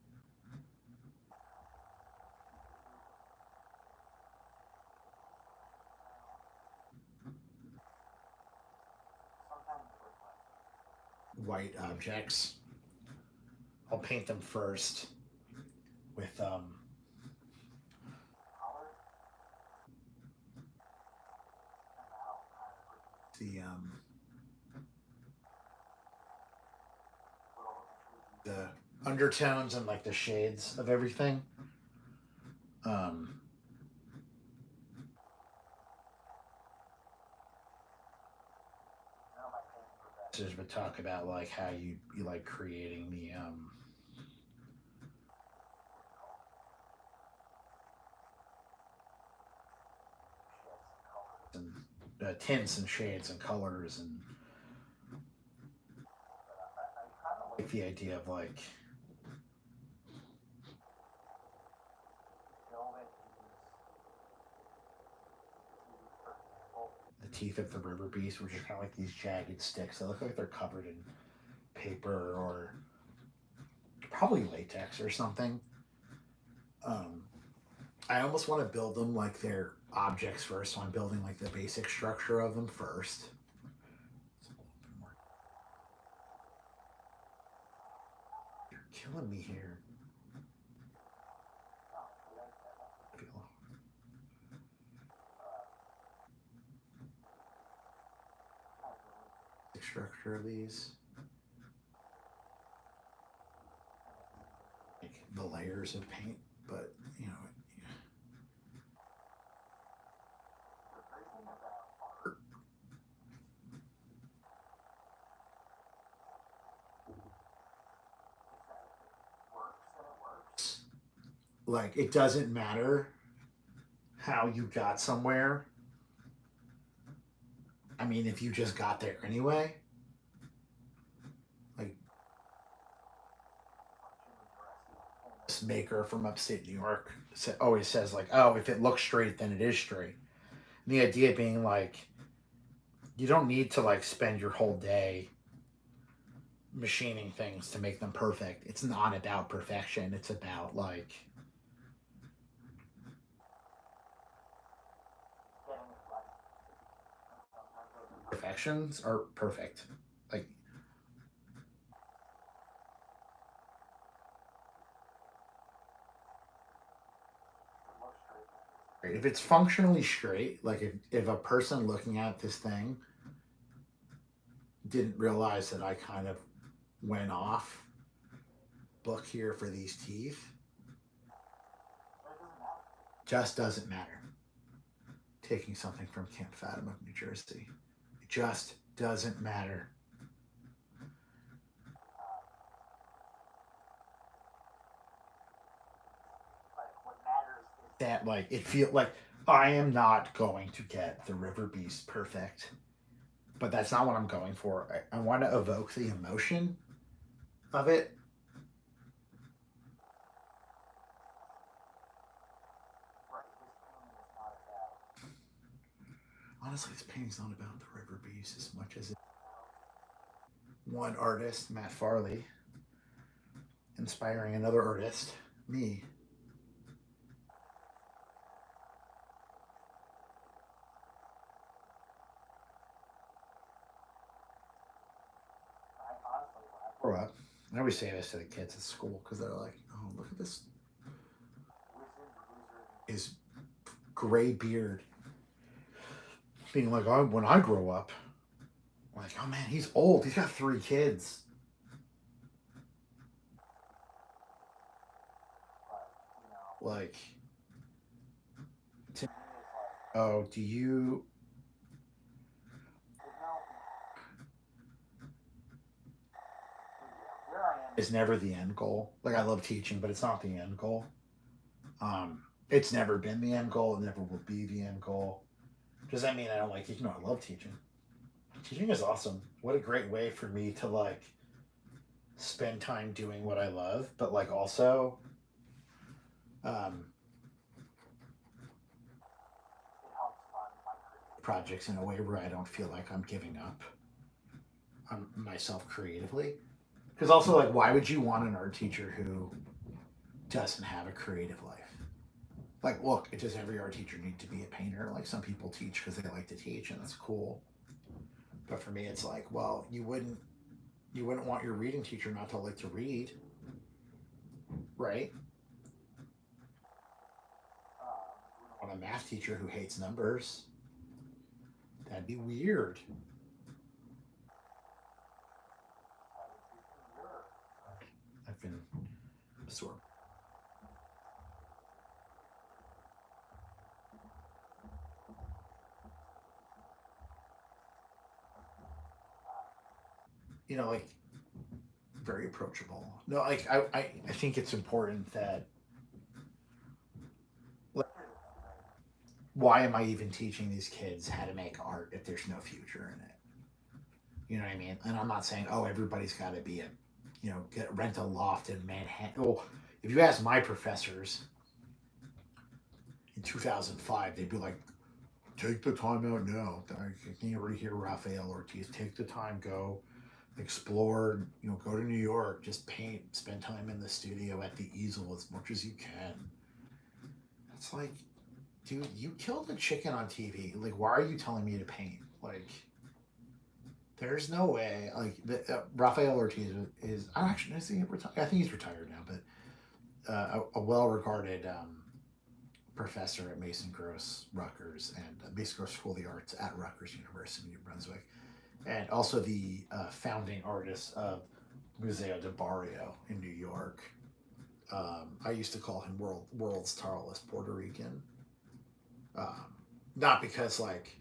White objects. I'll paint them first with the the undertones and like the shades of everything. Um, would talk about like how you like creating the and tints and shades and colors, and like the idea of like the teeth of the Riverbeast, which are kind of like these jagged sticks. They look like they're covered in paper or probably latex or something. Um, I almost want to build them like they're objects first, so I'm building like the basic structure of them first. You're killing me here. The structure of these, like the layers of paint, but like it doesn't matter how you got somewhere. I mean, if you just got there anyway, like this maker from upstate New York always says like, oh, if it looks straight, then it is straight. And the idea being like, you don't need to like spend your whole day machining things to make them perfect. It's not about perfection. It's about like perfections are perfect. Like if it's functionally straight, like if a person looking at this thing didn't realize that I kind of went off book here for these teeth, just doesn't matter. Taking something from Camp Fatima, New Jersey, it just doesn't matter. That like it feel like I am not going to get the Riverbeast perfect, but that's not what I'm going for. I want to evoke the emotion of it. Honestly, this painting's not about the Riverbeast as much as one artist, Matt Farley, inspiring another artist, me. Grow up. I always say this to the kids at school because they're like, "Oh, look at this, his gray beard." Being like, "Oh, when I grow up," I'm like, "Oh man, he's old. He's got 3 kids." Like, to, oh, do you is never the end goal. Like I love teaching, but it's not the end goal. It's never been the end goal. It never will be the end goal. Does that mean I don't like teaching? No, I love teaching. Teaching is awesome. What a great way for me to like spend time doing what I love, but like also um, projects in a way where I don't feel like I'm giving up on myself creatively. Because also, like, why would you want an art teacher who doesn't have a creative life? Like, look, it does every art teacher need to be a painter? Like, some people teach because they like to teach, and that's cool. But for me, it's like, well, you wouldn't want your reading teacher not to like to read, right? Want a math teacher who hates numbers? That'd be weird. I've been absorbed. Like very approachable. No, like I think it's important that like, why am I even teaching these kids how to make art if there's no future in it? You know what I mean? And I'm not saying, oh, everybody's got to be get rent a loft in Manhattan. Well, if you ask my professors in 2005, they'd be like, take the time out now. I can already hear Raphael Ortiz. Take the time, go explore. Go to New York, just paint, spend time in the studio at the easel as much as you can. It's like, dude, you killed a chicken on TV. Like, why are you telling me to paint? Like, there's no way. Like, Raphael Ortiz is. I actually, is he retired? I think he's retired now, but a well-regarded professor at Mason Gross Rutgers and Mason Gross School of the Arts at Rutgers University, New Brunswick, and also the founding artist of Museo de Barrio in New York. I used to call him world's tallest Puerto Rican, um, not because like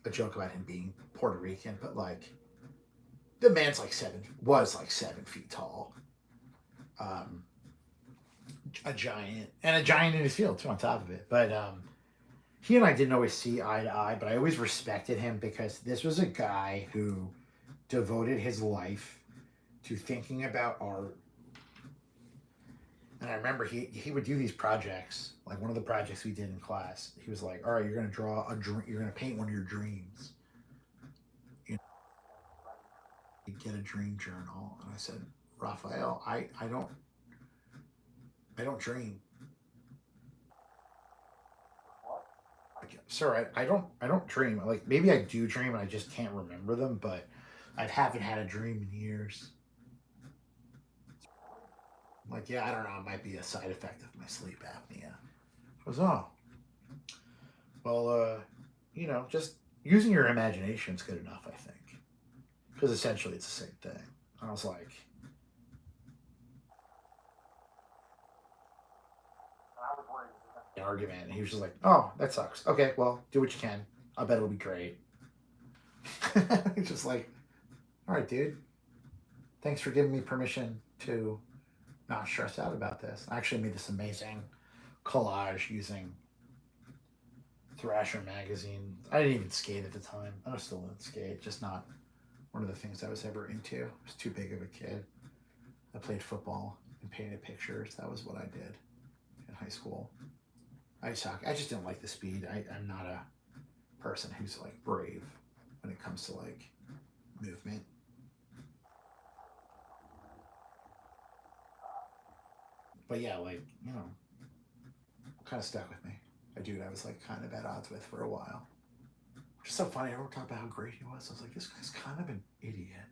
a joke about him being Puerto Rican, but like the man's like was like 7 feet tall, um, a giant and a giant in his field too on top of it. But he and I didn't always see eye to eye, but I always respected him because this was a guy who devoted his life to thinking about art And I remember he would do these projects. Like one of the projects we did in class, he was like, "All right, you're gonna draw a dream. You're gonna paint one of your dreams. You know, get a dream journal." And I said, "Raphael, I don't dream. Like, sir, I don't dream. Like maybe I do dream and I just can't remember them, but I haven't had a dream in years." I'm like, yeah, I don't know. It might be a side effect of my sleep apnea. I was, oh, well, just using your imagination is good enough, I think. Because essentially it's the same thing. I was like, an argument. And he was just like, oh, that sucks. Okay, well, do what you can. I bet it'll be great. It's just like, all right, dude. Thanks for giving me permission to not stress out about this. I actually made this amazing collage using Thrasher magazine. I didn't even skate at the time. I still didn't skate, just not one of the things I was ever into. I was too big of a kid. I played football and painted pictures. That was what I did in high school. Ice hockey. I just didn't like the speed. I'm not a person who's like brave when it comes to like movement. But yeah, like, kind of stuck with me. A dude I was like kind of at odds with for a while. Which is so funny. Everyone talked about how great he was. I was like, this guy's kind of an idiot.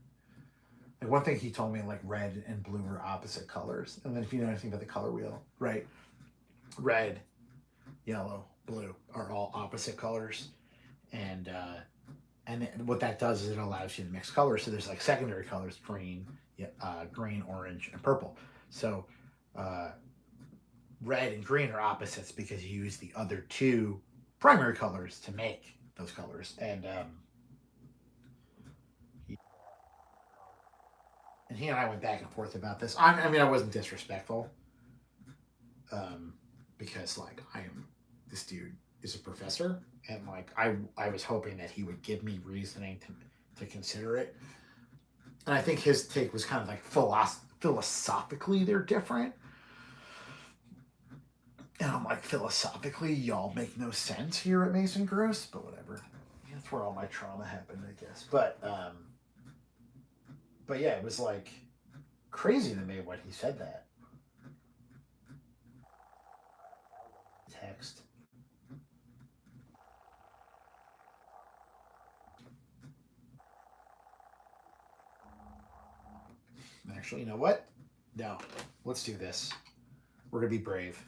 Like one thing he told me, like red and blue are opposite colors. And then if you know anything about the color wheel, right? Red, yellow, blue are all opposite colors. And what that does is it allows you to mix colors. So there's like secondary colors: green, green, orange, and purple. So red and green are opposites because you use the other two primary colors to make those colors. And he and I went back and forth about this. I mean, I wasn't disrespectful, because like this dude is a professor, and like I was hoping that he would give me reasoning to consider it. And I think his take was kind of like philosophically they're different. And I'm like, philosophically, y'all make no sense here at Mason Gross, but whatever. That's where all my trauma happened, I guess. But yeah, it was like crazy to me when he said that. Text. Actually, you know what? No, let's do this. We're gonna be brave.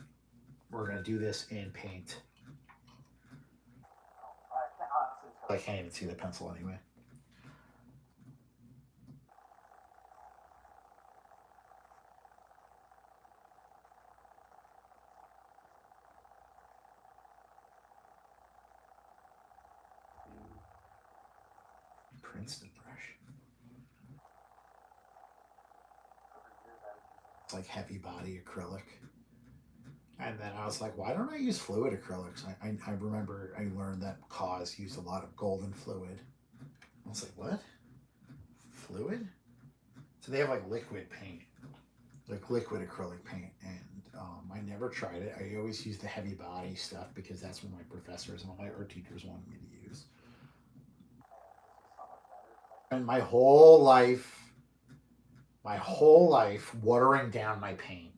We're gonna do this in paint. I can't even see the pencil anyway. Princeton brush. It's like heavy body acrylic. And then I was like, why don't I use fluid acrylics? I remember I learned that Cause used a lot of golden fluid. I was like, what? Fluid? So they have like liquid paint, like liquid acrylic paint. And I never tried it. I always used the heavy body stuff because that's what my professors and all my art teachers wanted me to use. And my whole life watering down my paint,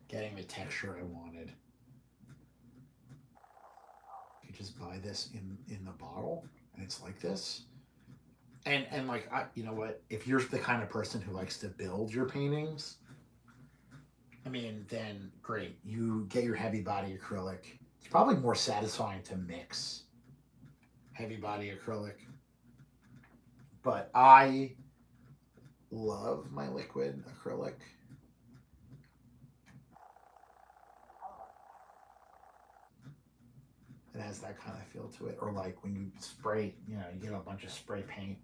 getting the texture I wanted. You just buy this in the bottle, and it's like this. And like you know what? If you're the kind of person who likes to build your paintings, I mean, then great. You get your heavy body acrylic. It's probably more satisfying to mix heavy body acrylic, but I love my liquid acrylic. It has that kind of feel to it. Or like when you spray, you get a bunch of spray paint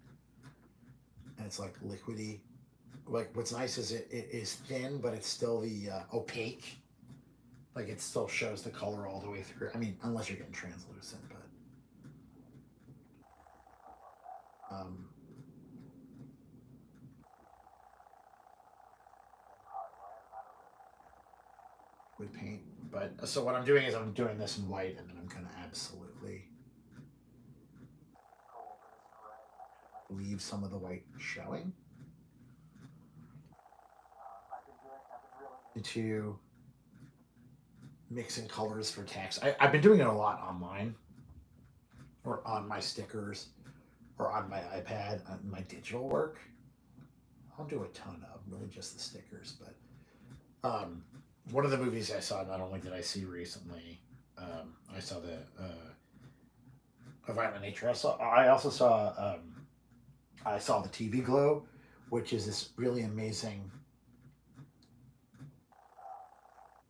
and it's like liquidy. Like what's nice is it is thin, but it's still the opaque. Like it still shows the color all the way through. I mean, unless you're getting translucent, but um, with paint. But so what I'm doing is I'm doing this in white, and then I'm gonna absolutely leave some of the white showing into mixing colors for text. I've been doing it a lot online or on my stickers or on my iPad, on my digital work. I'll do a ton of really just the stickers, but one of the movies I saw, not only did I see recently, I saw the A Violent Nature. I also saw I saw the TV Glow, which is this really amazing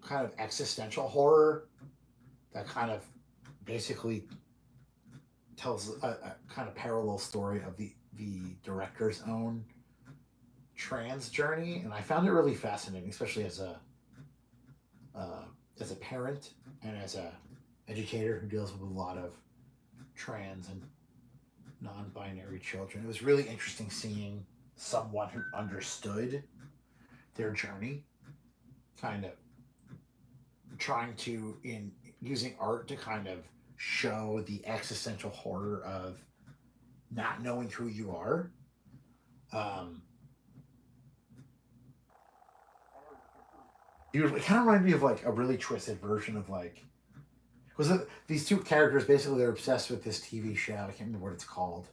kind of existential horror that kind of basically tells a kind of parallel story of the director's own trans journey, and I found it really fascinating, especially as a parent and as a educator who deals with a lot of trans and non-binary children. It was really interesting seeing someone who understood their journey, kind of trying to in using art to kind of show the existential horror of not knowing who you are. It kind of reminded me of like a really twisted version of like was it these two characters basically they're obsessed with this TV show. I can't remember what it's called.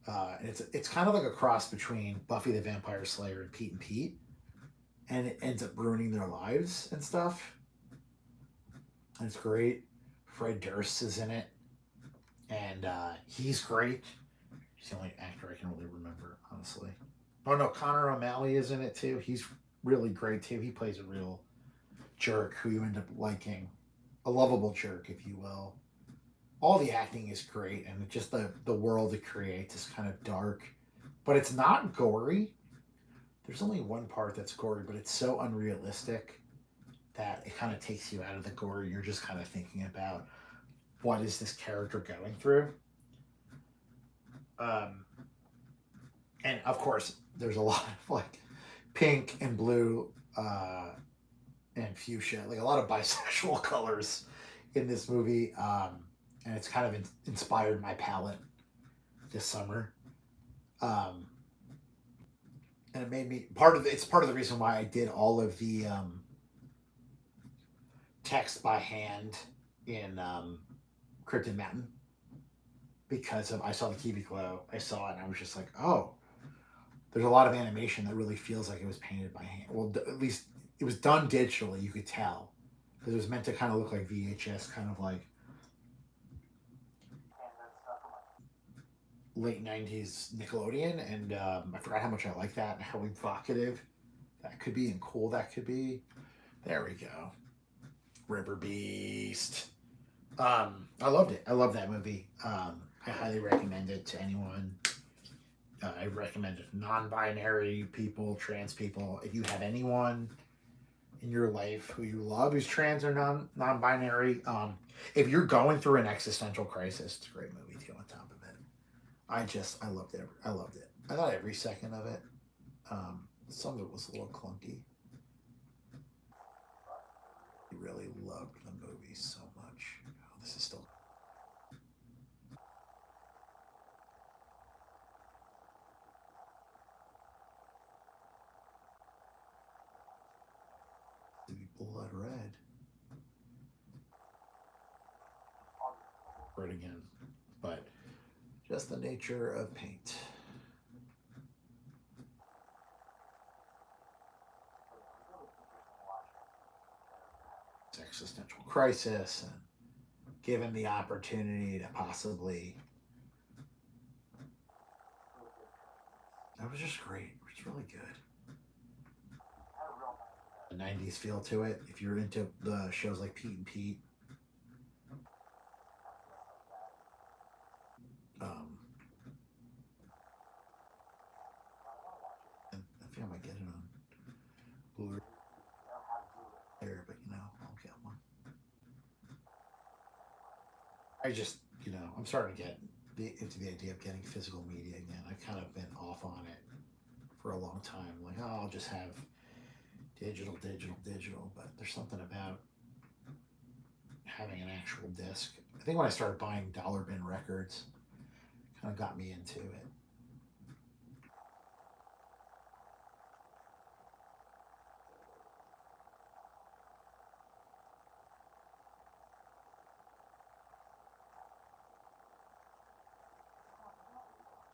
And it's kind of like a cross between Buffy the Vampire Slayer and Pete and Pete, and it ends up ruining their lives and stuff. And it's great. Fred Durst is in it, and he's great. He's the only actor I can really remember, honestly. Oh no, Connor O'Malley is in it too. He's really great too. He plays a real jerk who you end up liking, a lovable jerk, if you will. All the acting is great, and just the world it creates is kind of dark, but it's not gory. There's only one part that's gory, but it's so unrealistic that it kind of takes you out of the gore. You're just kind of thinking about what is this character going through. And of course, there's a lot of like pink and blue and fuchsia, like a lot of bisexual colors in this movie. And it's kind of inspired my palette this summer. And it made me it's part of the reason why I did all of the text by hand in Cryptid Mountain, because I saw the TV Glow, I saw it, and I was just like, oh, there's a lot of animation that really feels like it was painted by hand. Well, at least it was done digitally, you could tell, because it was meant to kind of look like VHS, kind of like late 90s Nickelodeon, and I forgot how much I like that and how evocative that could be and cool that could be. There we go. Riverbeast. I loved it. I love that movie. I highly recommend it to anyone. I recommend it to non-binary people, trans people. If you have anyone in your life who you love who's trans or non-binary, if you're going through an existential crisis, it's a great movie too on top of it. I loved it. I loved it. I thought every second of it. Some of it was a little clunky. I really loved the movie so much. Oh, this is still. Blood red. Red again, but just the nature of paint. Existential crisis, and given the opportunity to possibly, that was just great. It's really good. The 90s feel to it. If you're into the shows like Pete and Pete, and I think I might get it on Blu-ray there, but I'll get one. I just, I'm starting to get into the idea of getting physical media again. I've kind of been off on it for a long time. Like, oh, I'll just have digital, but there's something about having an actual disc. I think when I started buying dollar bin records, kind of got me into it.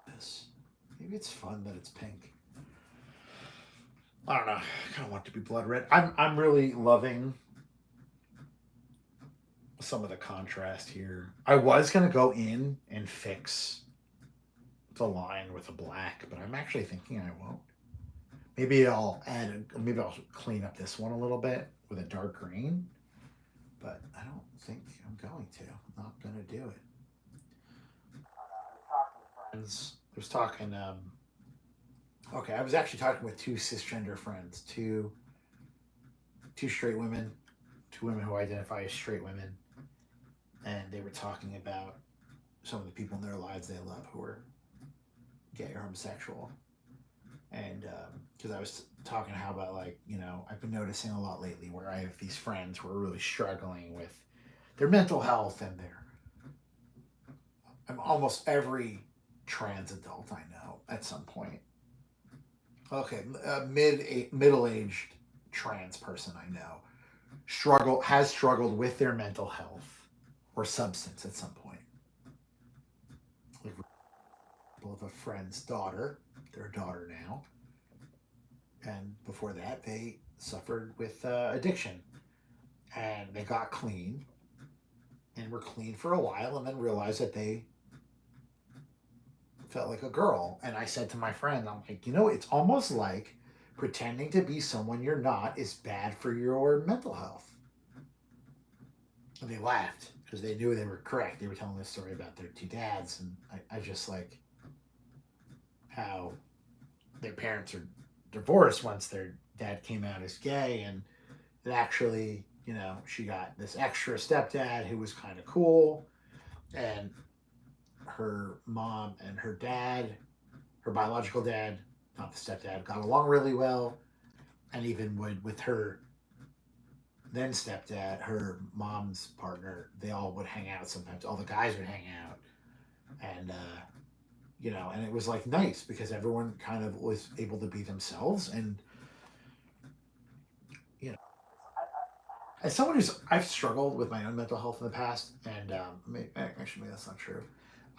This, maybe it's fun that it's pink. I don't know. I kind of want it to be blood red. I'm really loving some of the contrast here. I was gonna go in and fix the line with a black, but I'm actually thinking I won't. Maybe maybe I'll clean up this one a little bit with a dark green, but I don't think I'm going to. I'm not gonna do it. Friends, I was talking. Okay, I was actually talking with two cisgender friends, two straight women, two women who identify as straight women, and they were talking about some of the people in their lives they love who are gay or homosexual, and because I was talking how about, like, I've been noticing a lot lately where I have these friends who are really struggling with their mental health and their almost every trans adult I know at some point. Okay, middle aged trans person I know has struggled with their mental health or substance at some point. Like, of a friend's daughter, their daughter now, and before that they suffered with addiction, and they got clean and were clean for a while, and then realized that they felt like a girl. And I said to my friend, I'm like, it's almost like pretending to be someone you're not is bad for your mental health. And they laughed because they knew they were correct. They were telling this story about their two dads, and I just like how their parents are divorced once their dad came out as gay, and it actually, she got this extra stepdad who was kind of cool, and her mom and her dad, her biological dad, not the stepdad, got along really well, and even with her then stepdad, her mom's partner, they all would hang out sometimes. All the guys would hang out, and and it was like nice because everyone kind of was able to be themselves. And as someone I've struggled with my own mental health in the past, and actually maybe that's not true.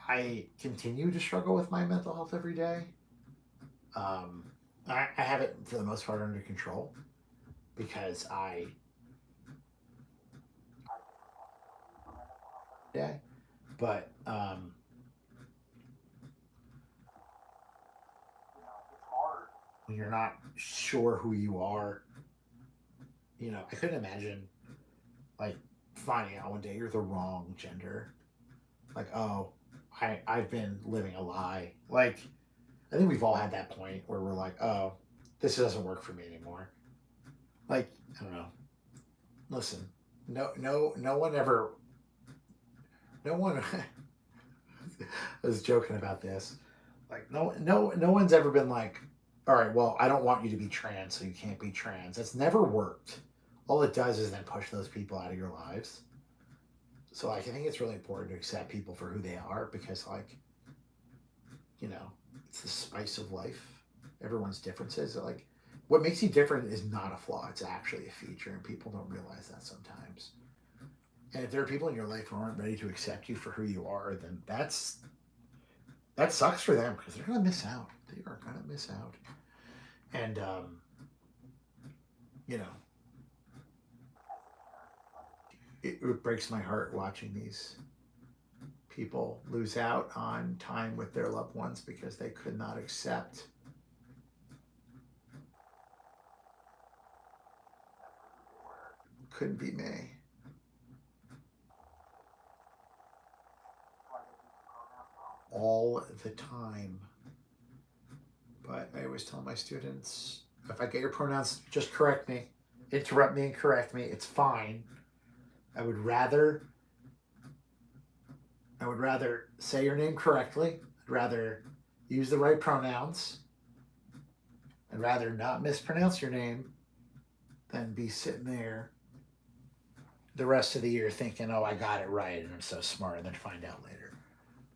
I continue to struggle with my mental health every day. I have it for the most part under control because yeah, but when you're not sure who you are, I couldn't imagine like finding out one day you're the wrong gender. Like, oh, I've been living a lie. Like, I think we've all had that point where we're like, oh, this doesn't work for me anymore. Like, I don't know. Listen, no one ever, no one. I was joking about this. Like, no one's ever been like, all right, well, I don't want you to be trans, so you can't be trans. That's never worked. All it does is then push those people out of your lives. So, like, I think it's really important to accept people for who they are because, like, it's the spice of life. Everyone's differences. Like, what makes you different is not a flaw. It's actually a feature, and people don't realize that sometimes. And if there are people in your life who aren't ready to accept you for who you are, then that sucks for them because they're gonna miss out. They are gonna miss out. And you know, it breaks my heart watching these people lose out on time with their loved ones because they could not accept couldn't be me. All the time. But I always tell my students, if I get your pronouns, just correct me. Interrupt me and correct me. It's fine. I would rather say your name correctly. I'd rather use the right pronouns. I'd rather not mispronounce your name than be sitting there the rest of the year thinking, "Oh, I got it right and I'm so smart," and then find out later.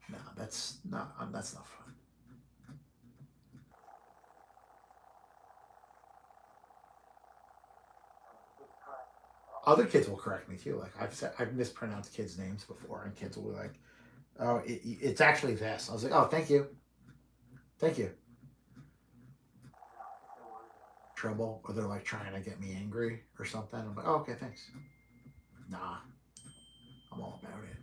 No, that's not fun. Other kids will correct me too. Like I've mispronounced kids' names before, and kids will be like, "Oh, it's actually this." I was like, "Oh, thank you, thank you." Trouble, or they're like trying to get me angry or something. I'm like, "Oh, okay, thanks." Nah, I'm all about it.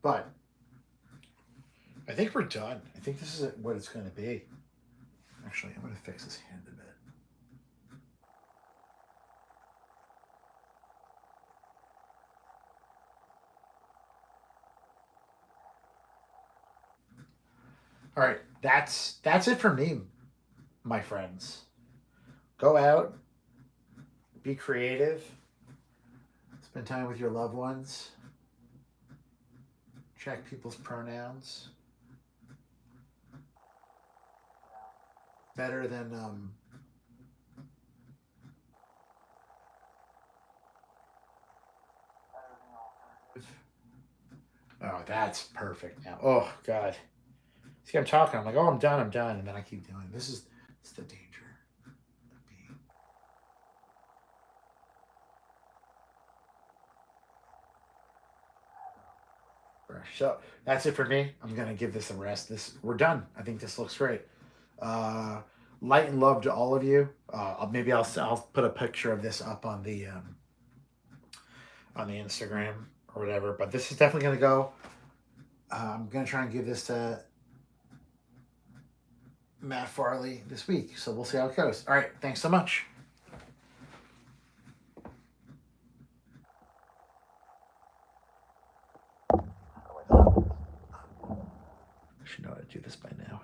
But I think we're done. I think this is what it's going to be. Actually, I'm going to fix this hand a bit. All right, that's it for me, my friends. Go out, be creative, spend time with your loved ones, check people's pronouns. Better than oh, that's perfect now. Oh God. See, I'm talking. I'm like, oh, I'm done. I'm done, and then I keep doing. This is the danger of being. So that's it for me. I'm gonna give this a rest. We're done. I think this looks great. Uh, Light and love to all of you. Maybe I'll put a picture of this up on the Instagram or whatever. But this is definitely gonna go. I'm gonna try and give this to Matt Farley this week. So we'll see how it goes. All right. Thanks so much. I should know how to do this by now.